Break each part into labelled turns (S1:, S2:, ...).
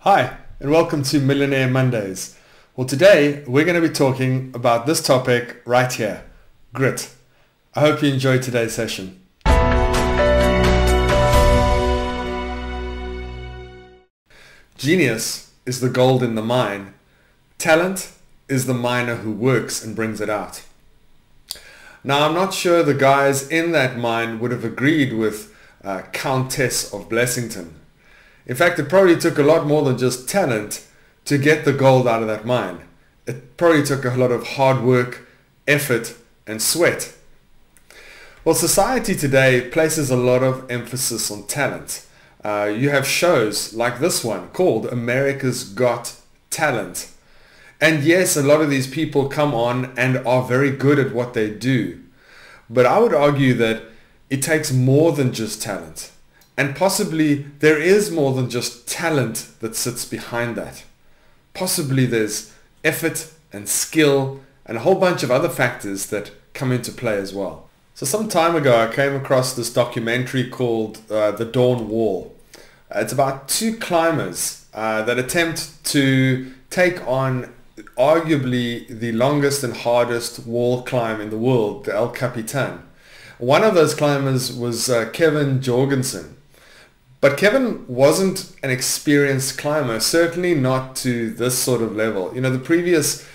S1: Hi, and welcome to Millionaire Mondays. Well, today we're going to be talking about this topic right here, grit. I hope you enjoyed today's session. Genius is the gold in the mine. Talent is the miner who works and brings it out. Now, I'm not sure the guys in that mine would have agreed with Countess of Blessington. In fact, it probably took a lot more than just talent to get the gold out of that mine. It probably took a lot of hard work, effort, and sweat. Well, society today places a lot of emphasis on talent. You have shows like this one called America's Got Talent. And yes, a lot of these people come on and are very good at what they do. But I would argue that it takes more than just talent. And possibly there is more than just talent that sits behind that. Possibly there's effort and skill and a whole bunch of other factors that come into play as well. So some time ago I came across this documentary called The Dawn Wall. It's about two climbers that attempt to take on arguably the longest and hardest wall climb in the world, the El Capitan. One of those climbers was Kevin Jorgensen. But Kevin wasn't an experienced climber, certainly not to this sort of level. You know, the previous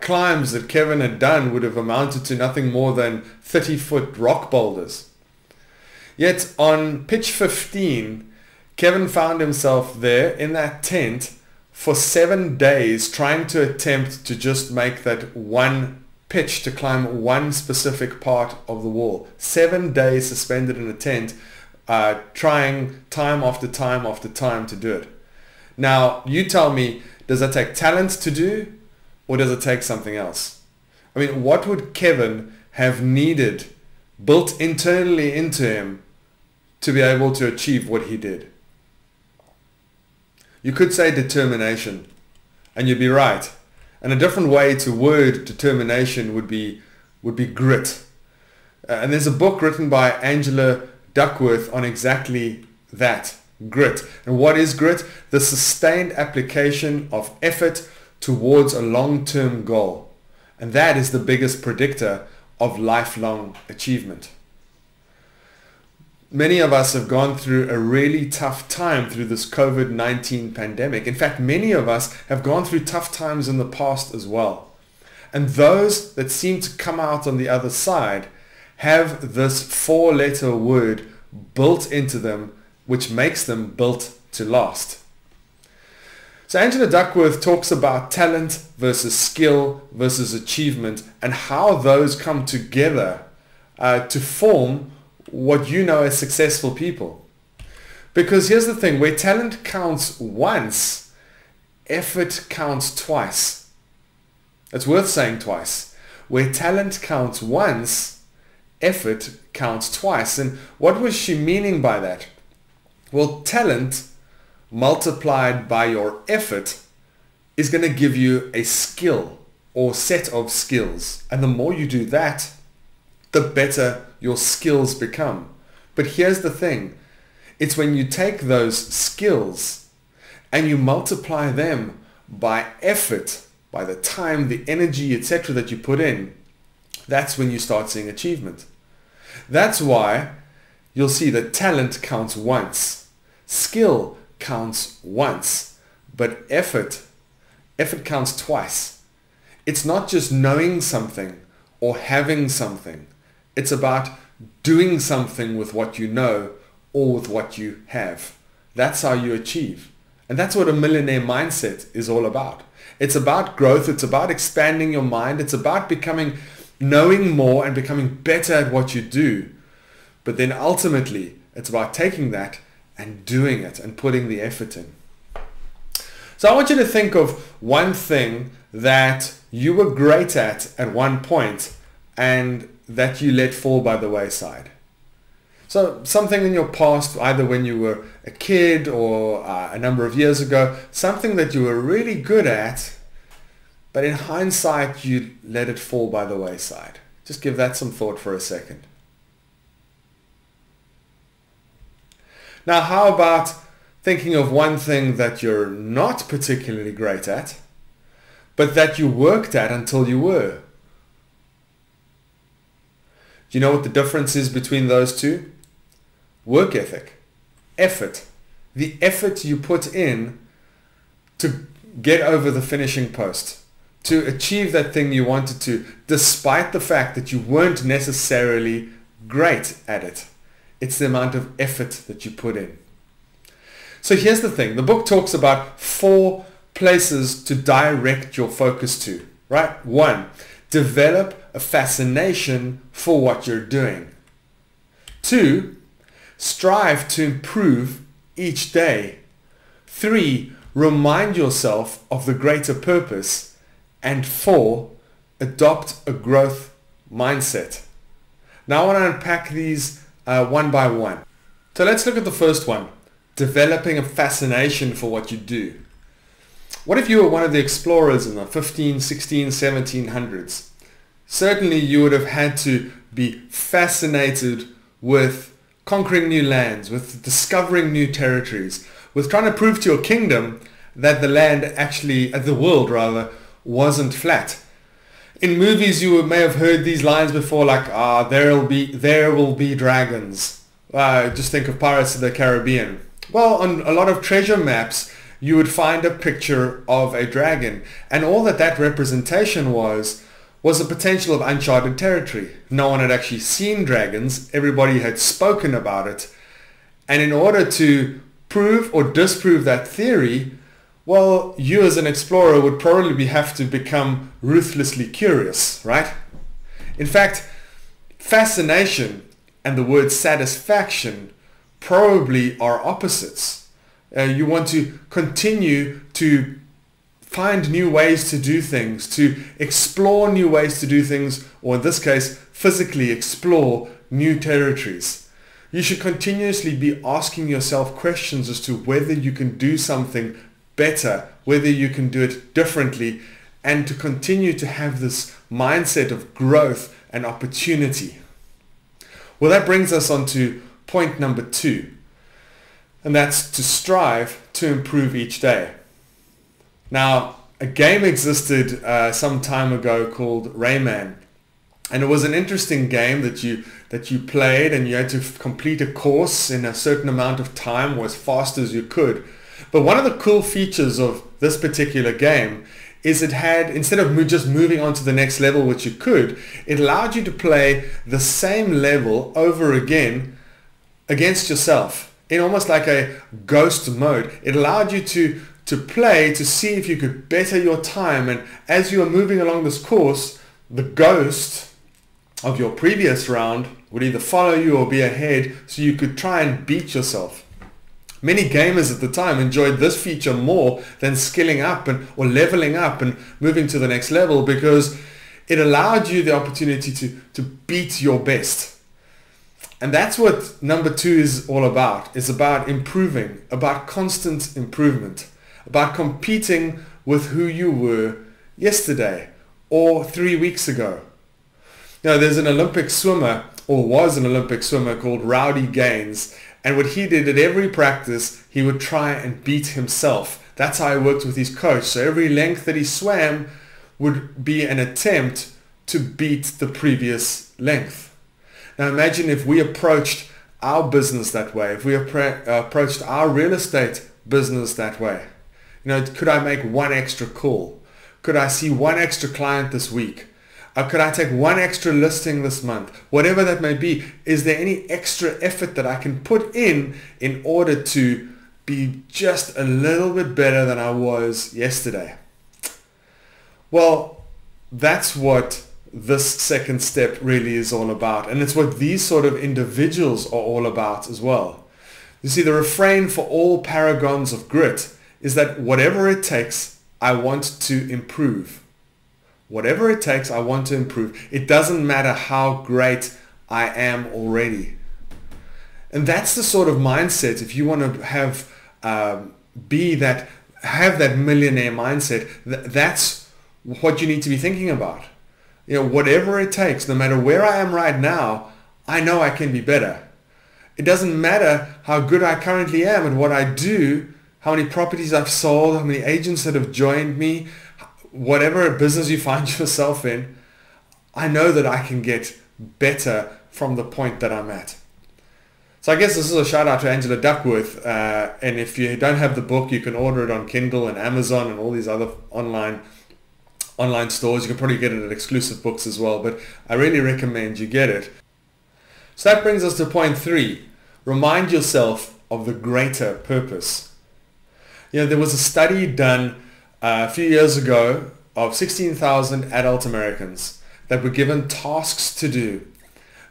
S1: climbs that Kevin had done would have amounted to nothing more than 30-foot rock boulders. Yet on pitch 15, Kevin found himself there in that tent for 7 days trying to attempt to just make that one pitch to climb one specific part of the wall. 7 days suspended in a tent, trying time after time after time to do it. Now, you tell me, does that take talent to do, or does it take something else? I mean, what would Kevin have needed built internally into him to be able to achieve what he did? You could say determination, and you'd be right. And a different way to word determination would be grit. And there's a book written by Angela Duckworth on exactly that, grit. And what is grit? The sustained application of effort towards a long-term goal. And that is the biggest predictor of lifelong achievement. Many of us have gone through a really tough time through this COVID-19 pandemic. In fact, many of us have gone through tough times in the past as well. And those that seem to come out on the other side have this four-letter word built into them, which makes them built to last. So Angela Duckworth talks about talent versus skill versus achievement and how those come together to form what you know as successful people. Because here's the thing, where talent counts once, effort counts twice. It's worth saying twice. Where talent counts once, effort counts twice. And what was she meaning by that? Well, talent multiplied by your effort is going to give you a skill or set of skills. And the more you do that, the better your skills become. But here's the thing. It's when you take those skills and you multiply them by effort, by the time, the energy, etc. that you put in, that's when you start seeing achievement. That's why you'll see that talent counts once, skill counts once, but effort counts twice. It's not just knowing something or having something. It's about doing something with what you know or with what you have. That's how you achieve. And that's what a millionaire mindset is all about. It's about growth. It's about expanding your mind. It's about knowing more and becoming better at what you do. But then ultimately, it's about taking that and doing it and putting the effort in. So I want you to think of one thing that you were great at one point and that you let fall by the wayside. So something in your past, either when you were a kid or a number of years ago, something that you were really good at, but in hindsight, you let it fall by the wayside. Just give that some thought for a second. Now, how about thinking of one thing that you're not particularly great at, but that you worked at until you were. Do you know what the difference is between those two? Work ethic, effort. The effort you put in to get over the finishing post, to achieve that thing you wanted to, despite the fact that you weren't necessarily great at it. It's the amount of effort that you put in. So here's the thing. The book talks about 4 places to direct your focus to, right? 1, develop a fascination for what you're doing. 2, strive to improve each day. 3, remind yourself of the greater purpose. And 4, adopt a growth mindset. Now I want to unpack these one by one. So let's look at the first one, developing a fascination for what you do. What if you were one of the explorers in the 15, 16, 1700s? Certainly you would have had to be fascinated with conquering new lands, with discovering new territories, with trying to prove to your kingdom that the land actually, the world rather, wasn't flat. In movies you may have heard these lines before, like, there will be dragons. Just think of Pirates of the Caribbean. Well, on a lot of treasure maps you would find a picture of a dragon, and all that representation was the potential of uncharted territory. No one had actually seen dragons, everybody had spoken about it, and in order to prove or disprove that theory, well, you as an explorer would probably have to become ruthlessly curious, right? In fact, fascination and the word satisfaction probably are opposites. You want to continue to find new ways to do things, to explore new ways to do things, or in this case, physically explore new territories. You should continuously be asking yourself questions as to whether you can do something better, whether you can do it differently, and to continue to have this mindset of growth and opportunity. Well, that brings us on to point number 2, and that's to strive to improve each day. Now, a game existed some time ago called RAYMAN, and it was an interesting game that you played, and you had to complete a course in a certain amount of time or as fast as you could. But one of the cool features of this particular game is it had, instead of just moving on to the next level, which you could, it allowed you to play the same level over again against yourself in almost like a ghost mode. It allowed you to play to see if you could better your time, and as you are moving along this course, the ghost of your previous round would either follow you or be ahead, so you could try and beat yourself. Many gamers at the time enjoyed this feature more than skilling up or leveling up and moving to the next level, because it allowed you the opportunity to beat your best. And that's what number 2 is all about. It's about improving, about constant improvement, about competing with who you were yesterday or 3 weeks ago. You know, there's an Olympic swimmer, or was an Olympic swimmer, called Rowdy Gaines. And what he did at every practice, he would try and beat himself. That's how he worked with his coach. So every length that he swam would be an attempt to beat the previous length. Now imagine if we approached our business that way, if we approached our real estate business that way. You know, could I make one extra call? Could I see one extra client this week? Could I take one extra listing this month? Whatever that may be, is there any extra effort that I can put in order to be just a little bit better than I was yesterday? Well, that's what this second step really is all about. And it's what these sort of individuals are all about as well. You see, the refrain for all paragons of grit is that whatever it takes, I want to improve. Whatever it takes, I want to improve. It doesn't matter how great I am already. And that's the sort of mindset, if you want to have that millionaire mindset, that's what you need to be thinking about. You know, whatever it takes, no matter where I am right now, I know I can be better. It doesn't matter how good I currently am at what I do, how many properties I've sold, how many agents that have joined me, whatever business you find yourself in, I know that I can get better from the point that I'm at. So I guess this is a shout out to Angela Duckworth, and if you don't have the book, you can order it on Kindle and Amazon and all these other online stores. You can probably get it at exclusive books as well, but I really recommend you get it. So that brings us to point 3. Remind yourself of the greater purpose. There was a study done a few years ago of 16,000 adult Americans that were given tasks to do.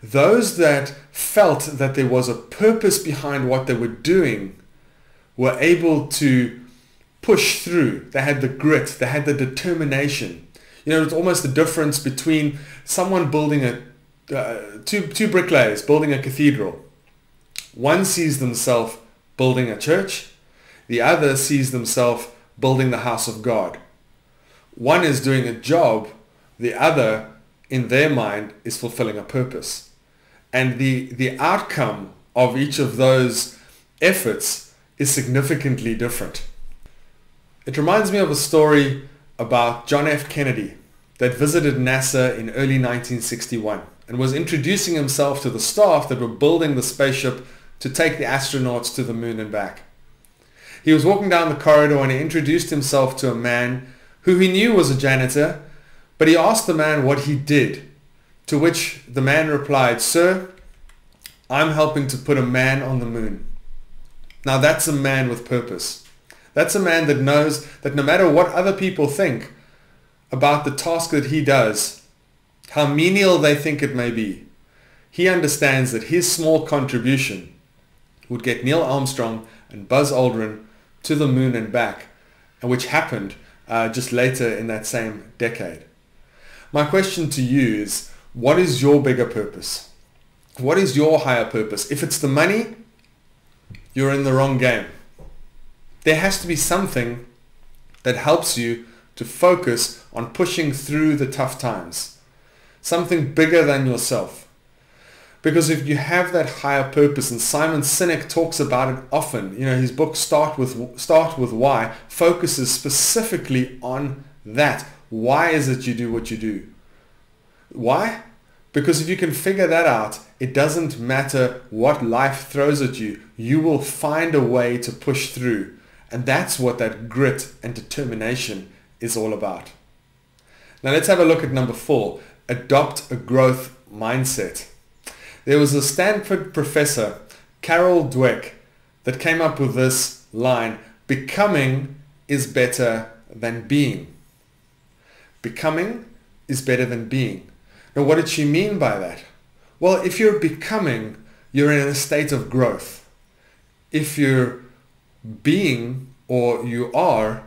S1: Those that felt that there was a purpose behind what they were doing were able to push through. They had the grit, they had the determination. It's almost the difference between someone building two bricklayers building a cathedral. One sees themselves building a church, the other sees themselves building the house of God. One is doing a job, the other, in their mind, is fulfilling a purpose. And the outcome of each of those efforts is significantly different. It reminds me of a story about John F. Kennedy that visited NASA in early 1961 and was introducing himself to the staff that were building the spaceship to take the astronauts to the moon and back. He was walking down the corridor and he introduced himself to a man who he knew was a janitor, but he asked the man what he did. To which the man replied, "Sir, I'm helping to put a man on the moon." Now that's a man with purpose. That's a man that knows that no matter what other people think about the task that he does, how menial they think it may be, he understands that his small contribution would get Neil Armstrong and Buzz Aldrin to the moon and back, and which happened just later in that same decade. My question to you is, what is your bigger purpose? What is your higher purpose? If it's the money, you're in the wrong game. There has to be something that helps you to focus on pushing through the tough times. Something bigger than yourself. Because if you have that higher purpose, and Simon Sinek talks about it often, his book Start with Why focuses specifically on that. Why is it you do what you do? Why? Because if you can figure that out, it doesn't matter what life throws at you, you will find a way to push through. And that's what that grit and determination is all about. Now let's have a look at number 4. Adopt a growth mindset. There was a Stanford professor, Carol Dweck, that came up with this line, "Becoming is better than being." Becoming is better than being. Now what did she mean by that? Well, if you're becoming, you're in a state of growth. If you're being, or you are,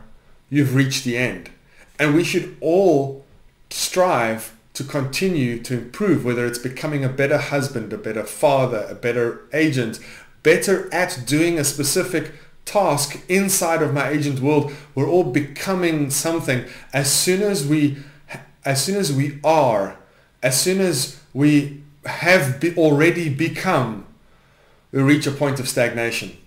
S1: you've reached the end. And we should all strive to continue to improve, whether it's becoming a better husband, a better father, a better agent, better at doing a specific task inside of my agent world. We're all becoming something. As soon as we have already become, we reach a point of stagnation.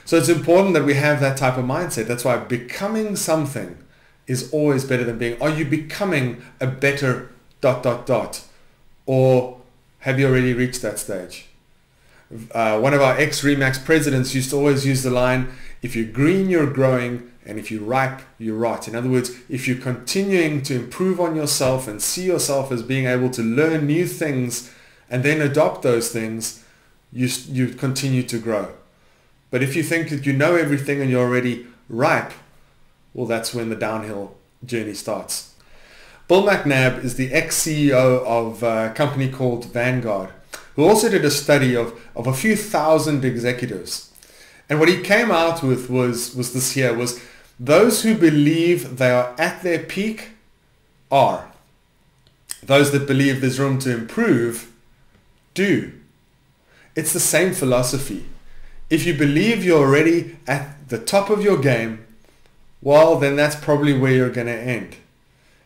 S1: So it's important that we have that type of mindset. That's why becoming something is always better than being. Are you becoming a better ... Or have you already reached that stage? One of our ex-REMAX presidents used to always use the line, if you're green, you're growing, and if you're ripe, you're rot. In other words, if you're continuing to improve on yourself and see yourself as being able to learn new things and then adopt those things, you continue to grow. But if you think that you know everything and you're already ripe, well, that's when the downhill journey starts. Bill McNabb is the ex-CEO of a company called Vanguard, who also did a study of a few thousand executives. And what he came out with was this here, was those who believe they are at their peak are. Those that believe there's room to improve do. It's the same philosophy. If you believe you're already at the top of your game, well, then that's probably where you're going to end.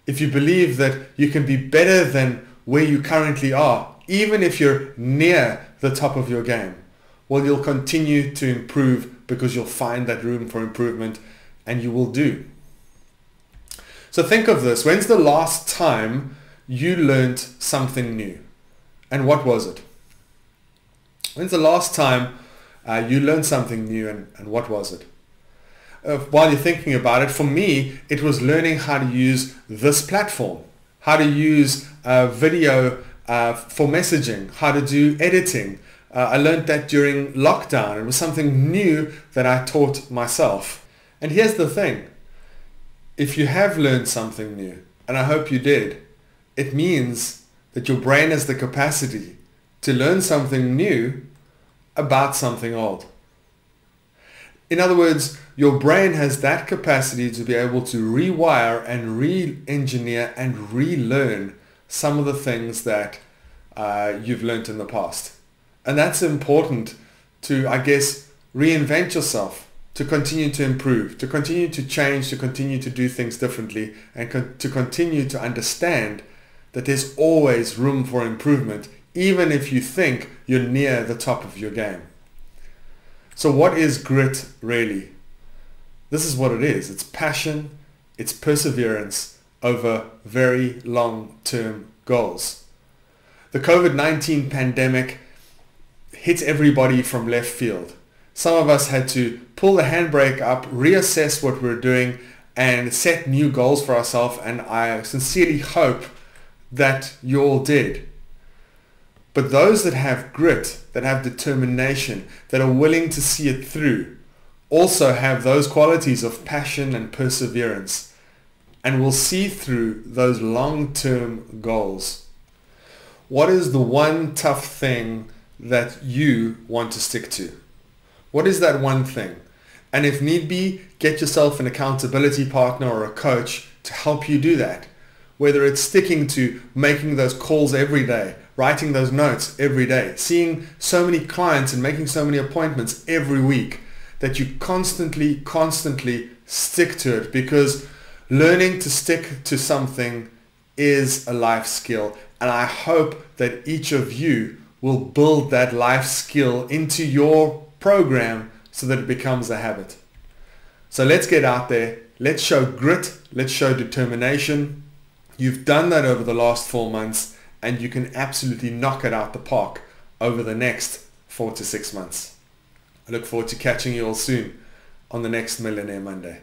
S1: If you believe that you can be better than where you currently are, even if you're near the top of your game, well, you'll continue to improve because you'll find that room for improvement, and you will do. So think of this. When's the last time you learned something new? And what was it? When's the last time you learned something new, and what was it? While you're thinking about it, for me, it was learning how to use this platform, how to use video for messaging, how to do editing. I learned that during lockdown. It was something new that I taught myself. And here's the thing. If you have learned something new, and I hope you did, it means that your brain has the capacity to learn something new about something old. In other words, your brain has that capacity to be able to rewire and re-engineer and relearn some of the things that you've learned in the past. And that's important to, I guess, reinvent yourself, to continue to improve, to continue to change, to continue to do things differently, and to continue to understand that there's always room for improvement, even if you think you're near the top of your game. So what is grit really? This is what it is. It's passion, it's perseverance over very long-term goals. The COVID-19 pandemic hit everybody from left field. Some of us had to pull the handbrake up, reassess what we're doing, and set new goals for ourselves, and I sincerely hope that you all did. But those that have grit, that have determination, that are willing to see it through, also have those qualities of passion and perseverance, and will see through those long-term goals. What is the one tough thing that you want to stick to? What is that one thing? And if need be, get yourself an accountability partner or a coach to help you do that. Whether it's sticking to making those calls every day, writing those notes every day, seeing so many clients and making so many appointments every week, that you constantly stick to it, because learning to stick to something is a life skill. And I hope that each of you will build that life skill into your program so that it becomes a habit. So let's get out there. Let's show grit. Let's show determination. You've done that over the last 4 months, and you can absolutely knock it out the park over the next 4 to 6 months. I look forward to catching you all soon on the next Millionaire Monday.